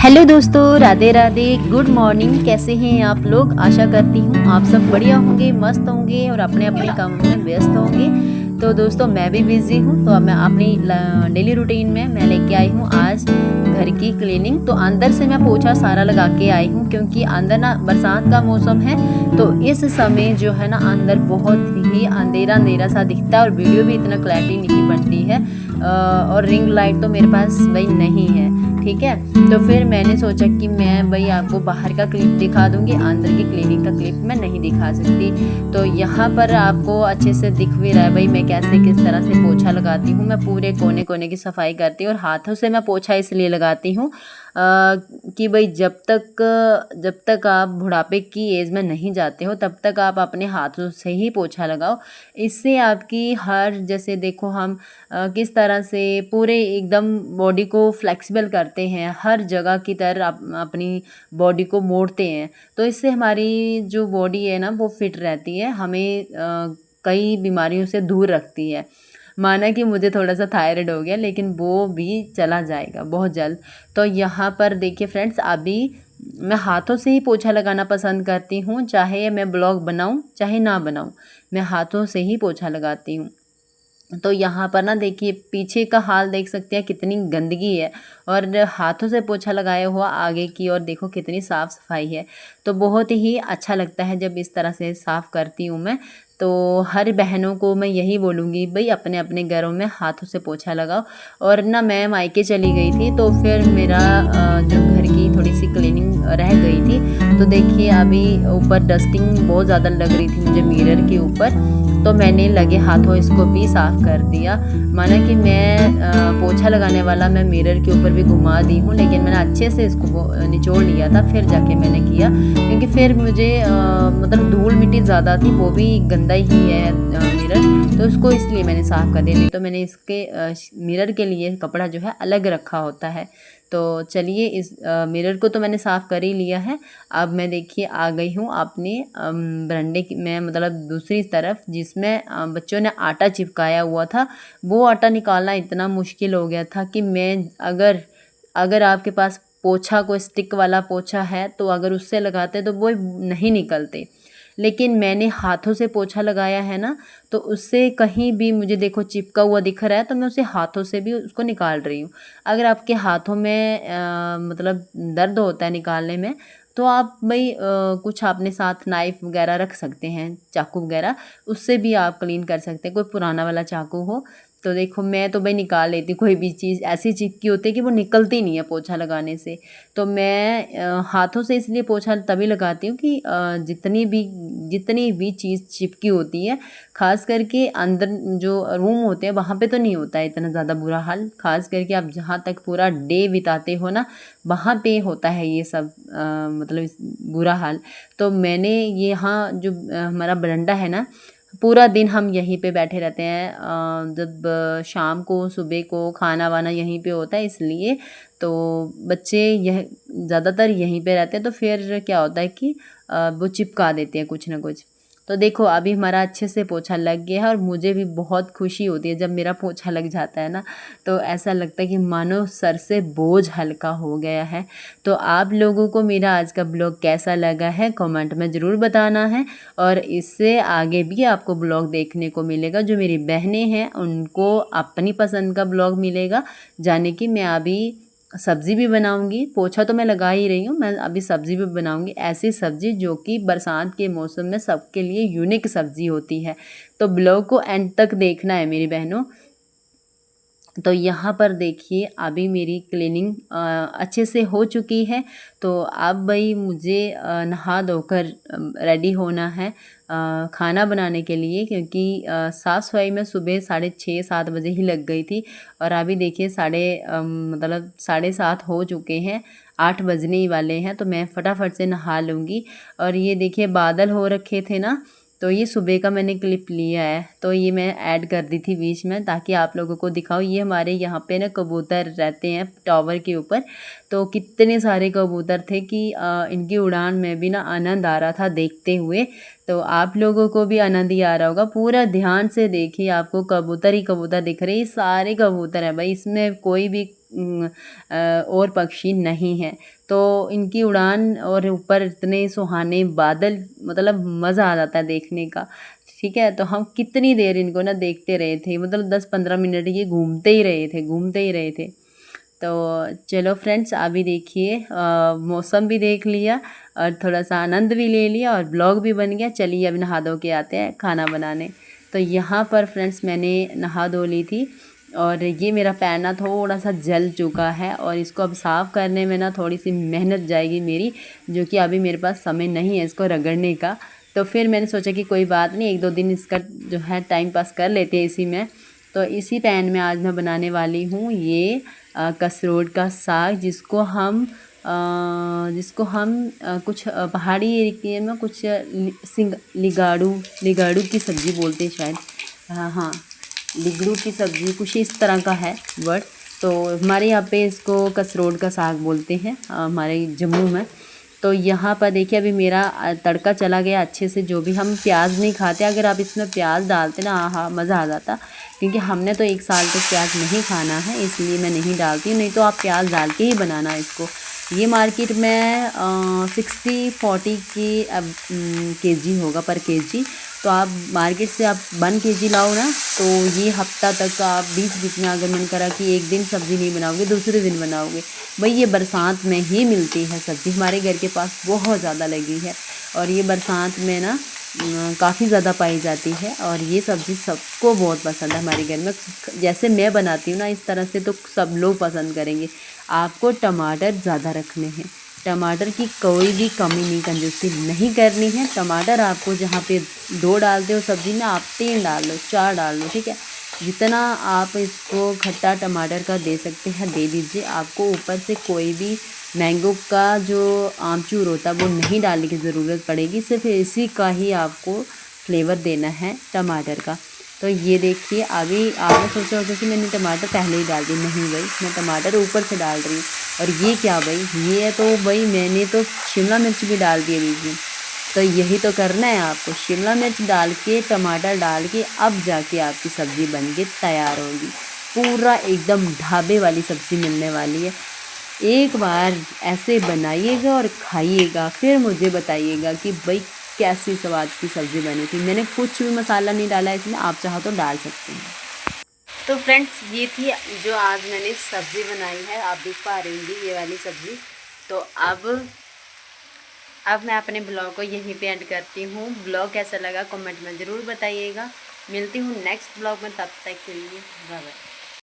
Hello दोस्तों, Radhe Radhe, good morning. कैसे हैं आप लोग? आशा करती हूँ आप सब बढ़िया होंगे, मस्त होंगे और अपने अपने कामों में व्यस्त होंगे। तो दोस्तों मैं भी बिज़ी हूँ, तो अब मैं अपनी डेली रूटीन में मैं लेके आई हूँ आज घर की क्लीनिंग। तो अंदर से मैं पोछा सारा लगा के आई हूँ, क्योंकि अंदर ना बरसात का मौसम है, तो इस समय जो है ना अंदर बहुत ही अंधेरा अंधेरा सा दिखता है और वीडियो भी इतना क्लैरिटी नहीं बनती है। और रिंग लाइट तो मेरे पास भाई नहीं है, ठीक है। तो फिर मैंने सोचा कि मैं भाई आपको बाहर का क्लिप दिखा दूंगी, अंदर की क्लिनिक का क्लिप मैं नहीं दिखा सकती। तो यहाँ पर आपको अच्छे से दिख भी रहा है भाई मैं कैसे किस तरह से पोछा लगाती हूँ। मैं पूरे कोने कोने की सफाई करती हूँ और हाथों से मैं पोछा इसलिए लगाती हूँ कि भाई जब तक आप बुढ़ापे की एज में नहीं जाते हो तब तक आप अपने हाथों से ही पोछा लगाओ। इससे आपकी हर जैसे देखो हम किस तरह से पूरे एकदम बॉडी को फ्लेक्सिबल करते हैं, हर जगह की तरह अपनी बॉडी को मोड़ते हैं। तो इससे हमारी जो बॉडी है ना वो फिट रहती है, हमें कई बीमारियों से दूर रखती है। माना कि मुझे थोड़ा सा थायराइड हो गया, लेकिन वो भी चला जाएगा बहुत जल्द। तो यहाँ पर देखिए फ्रेंड्स, अभी मैं हाथों से ही पोछा लगाना पसंद करती हूँ, चाहे मैं ब्लॉग बनाऊँ चाहे ना बनाऊँ, मैं हाथों से ही पोछा लगाती हूँ। तो यहाँ पर ना देखिए पीछे का हाल देख सकते हैं कितनी गंदगी है, और हाथों से पोछा लगाया हुआ आगे की और देखो कितनी साफ़ सफाई है। तो बहुत ही अच्छा लगता है जब इस तरह से साफ़ करती हूँ मैं। तो हर बहनों को मैं यही बोलूँगी भाई अपने अपने घरों में हाथों से पोछा लगाओ। और ना मैं मायके चली गई थी, तो फिर मेरा जो घर की थोड़ी सी क्लीनिंग रह गई थी। तो देखिए अभी ऊपर डस्टिंग बहुत ज़्यादा लग रही थी मुझे मिरर के ऊपर, तो मैंने लगे हाथों इसको भी साफ़ कर दिया। माना कि मैं पोछा लगाने वाला मैं मिरर के ऊपर भी घुमा दी हूँ, लेकिन मैंने अच्छे से इसको निचोड़ लिया था फिर जाके मैंने किया, क्योंकि फिर मुझे मतलब धूल मिट्टी ज़्यादा थी, वो भी गंदा ही है मिरर, तो उसको इसलिए मैंने साफ़ कर दिया। नहीं तो मैंने इसके मिरर के लिए कपड़ा जो है अलग रखा होता है। तो चलिए इस मिरर को तो मैंने साफ़ कर ही लिया है। अब मैं देखिए आ गई हूँ अपने बरंडे में, मतलब दूसरी तरफ जिसमें बच्चों ने आटा चिपकाया हुआ था। वो आटा निकालना इतना मुश्किल हो गया था कि मैं अगर अगर आपके पास पोछा कोई स्टिक वाला पोछा है तो अगर उससे लगाते तो वो नहीं निकलते, लेकिन मैंने हाथों से पोछा लगाया है ना, तो उससे कहीं भी मुझे देखो चिपका हुआ दिख रहा है, तो मैं उसे हाथों से भी उसको निकाल रही हूँ। अगर आपके हाथों में मतलब दर्द होता है निकालने में, तो आप भाई कुछ अपने साथ नाइफ़ वगैरह रख सकते हैं, चाकू वगैरह, उससे भी आप क्लीन कर सकते हैं, कोई पुराना वाला चाकू हो। तो देखो मैं तो भाई निकाल लेती हूँ, कोई भी चीज़ ऐसी चिपकी होती है कि वो निकलती नहीं है पोछा लगाने से। तो मैं हाथों से इसलिए पोछा तभी लगाती हूँ कि जितनी भी चीज़ चिपकी होती है, ख़ास करके अंदर जो रूम होते हैं वहाँ पे तो नहीं होता है इतना ज़्यादा बुरा हाल, ख़ास करके आप जहाँ तक पूरा डे बिताते हो ना वहाँ पे होता है ये सब मतलब बुरा हाल। तो मैंने यहाँ जो हमारा बरंडा है ना, पूरा दिन हम यहीं पे बैठे रहते हैं। जब शाम को सुबह को खाना वाना यहीं पे होता है, इसलिए तो बच्चे यह ज़्यादातर यहीं पे रहते हैं। तो फिर क्या होता है कि वो चिपका देते हैं कुछ ना कुछ। तो देखो अभी हमारा अच्छे से पोछा लग गया है, और मुझे भी बहुत खुशी होती है जब मेरा पोछा लग जाता है ना, तो ऐसा लगता है कि मानो सर से बोझ हल्का हो गया है। तो आप लोगों को मेरा आज का ब्लॉग कैसा लगा है कमेंट में ज़रूर बताना है, और इससे आगे भी आपको ब्लॉग देखने को मिलेगा। जो मेरी बहनें हैं उनको अपनी पसंद का ब्लॉग मिलेगा, जाने कि मैं अभी सब्ज़ी भी बनाऊंगी। पोछा तो मैं लगा ही रही हूँ, मैं अभी सब्ज़ी भी बनाऊंगी, ऐसी सब्ज़ी जो कि बरसात के मौसम में सबके लिए यूनिक सब्ज़ी होती है। तो ब्लॉग को एंड तक देखना है मेरी बहनों। तो यहाँ पर देखिए अभी मेरी क्लीनिंग अच्छे से हो चुकी है। तो अब भाई मुझे नहा धोकर रेडी होना है खाना बनाने के लिए, क्योंकि साफ़ सफाई में सुबह 6:30-7 बजे ही लग गई थी, और अभी देखिए मतलब 7:30 हो चुके हैं, 8 बजने ही वाले हैं। तो मैं फटाफट से नहा लूँगी। और ये देखिए बादल हो रखे थे ना, तो ये सुबह का मैंने क्लिप लिया है, तो ये मैं ऐड कर दी थी बीच में ताकि आप लोगों को दिखाऊँ। ये हमारे यहाँ पे ना कबूतर रहते हैं टावर के ऊपर, तो कितने सारे कबूतर थे कि इनकी उड़ान में भी ना आनंद आ रहा था देखते हुए। तो आप लोगों को भी आनंद ही आ रहा होगा। पूरा ध्यान से देखिए, आपको कबूतर ही कबूतर दिख रहे हैं, सारे कबूतर हैं भाई, इसमें कोई भी और पक्षी नहीं है। तो इनकी उड़ान और ऊपर इतने सुहाने बादल, मतलब मज़ा आ जाता है देखने का। ठीक है, तो हम कितनी देर इनको ना देखते रहे थे, मतलब 10-15 मिनट ये घूमते ही रहे थे, घूमते ही रहे थे। तो चलो फ्रेंड्स, अभी देखिए मौसम भी देख लिया और थोड़ा सा आनंद भी ले लिया और ब्लॉग भी बन गया। चलिए अभी नहा धो के आते हैं खाना बनाने। तो यहाँ पर फ्रेंड्स मैंने नहा धो ली थी और ये मेरा पैर ना थोड़ा सा जल चुका है और इसको अब साफ़ करने में ना थोड़ी सी मेहनत जाएगी मेरी, जो कि अभी मेरे पास समय नहीं है इसको रगड़ने का। तो फिर मैंने सोचा कि कोई बात नहीं, 1-2 दिन इसका जो है टाइम पास कर लेते हैं इसी में। तो इसी पैन में आज मैं बनाने वाली हूँ ये कसरोड़ का साग, जिसको हम कुछ पहाड़ी एरिया में कुछ लिगाड़ू की सब्ज़ी बोलते हैं शायद। हाँ, लिगड़ू की सब्ज़ी कुछ इस तरह का है वर्ड। तो हमारे यहाँ पे इसको कसरोड़ का साग बोलते हैं हमारे जम्मू में। तो यहाँ पर देखिए अभी मेरा तड़का चला गया अच्छे से। जो भी हम प्याज नहीं खाते, अगर आप इसमें प्याज डालते ना, हाँ मज़ा आ जाता। क्योंकि हमने तो 1 साल तक प्याज नहीं खाना है, इसलिए मैं नहीं डालती। नहीं तो आप प्याज डाल के ही बनाना इसको। ये मार्केट में 60-40 की अब केजी होगा, पर केजी। तो आप मार्केट से आप 1 केजी लाओ ना, तो ये हफ्ता तक आप बीच में अगर मन करा कि एक दिन सब्ज़ी नहीं बनाओगे, दूसरे दिन बनाओगे। भाई ये बरसात में ही मिलती है सब्ज़ी, हमारे घर के पास बहुत ज़्यादा लगी है और ये बरसात में ना काफ़ी ज़्यादा पाई जाती है और ये सब्ज़ी सबको बहुत पसंद है हमारे घर में। जैसे मैं बनाती हूँ ना इस तरह से, तो सब लोग पसंद करेंगे। आपको टमाटर ज़्यादा रखने हैं, टमाटर की कोई भी कमी नहीं, कंजूसी नहीं करनी है। टमाटर आपको जहाँ पे 2 डालते हो सब्ज़ी में, आप 3 डाल लो, 4 डाल लो, ठीक है। जितना आप इसको खट्टा टमाटर का दे सकते हैं दे दीजिए। आपको ऊपर से कोई भी मैंगो का जो आमचूर होता है वो नहीं डालने की ज़रूरत पड़ेगी, सिर्फ इसी का ही आपको फ्लेवर देना है टमाटर का। तो ये देखिए, अभी आपने सोचा होगा कि मैंने टमाटर पहले ही डाल दी, नहीं भाई, मैं टमाटर ऊपर से डाल रही हूँ। और ये क्या भाई, ये तो भाई मैंने तो शिमला मिर्च भी डाल दी बीच में। तो यही तो करना है आपको, शिमला मिर्च डाल के टमाटर डाल के अब जाके आपकी सब्ज़ी बन के तैयार होगी। पूरा एकदम ढाबे वाली सब्ज़ी मिलने वाली है। एक बार ऐसे बनाइएगा और खाइएगा, फिर मुझे बताइएगा कि भाई कैसी स्वाद की सब्ज़ी बनी थी। मैंने कुछ भी मसाला नहीं डाला इसमें, आप चाहो तो डाल सकते हैं। तो फ्रेंड्स, ये थी जो आज मैंने सब्ज़ी बनाई है, आप देख पा रही होंगी ये वाली सब्ज़ी। तो अब मैं अपने ब्लॉग को यहीं पे एंड करती हूँ। ब्लॉग कैसा लगा कमेंट में ज़रूर बताइएगा। मिलती हूँ नेक्स्ट ब्लॉग में, तब तक के लिए बाय बाय।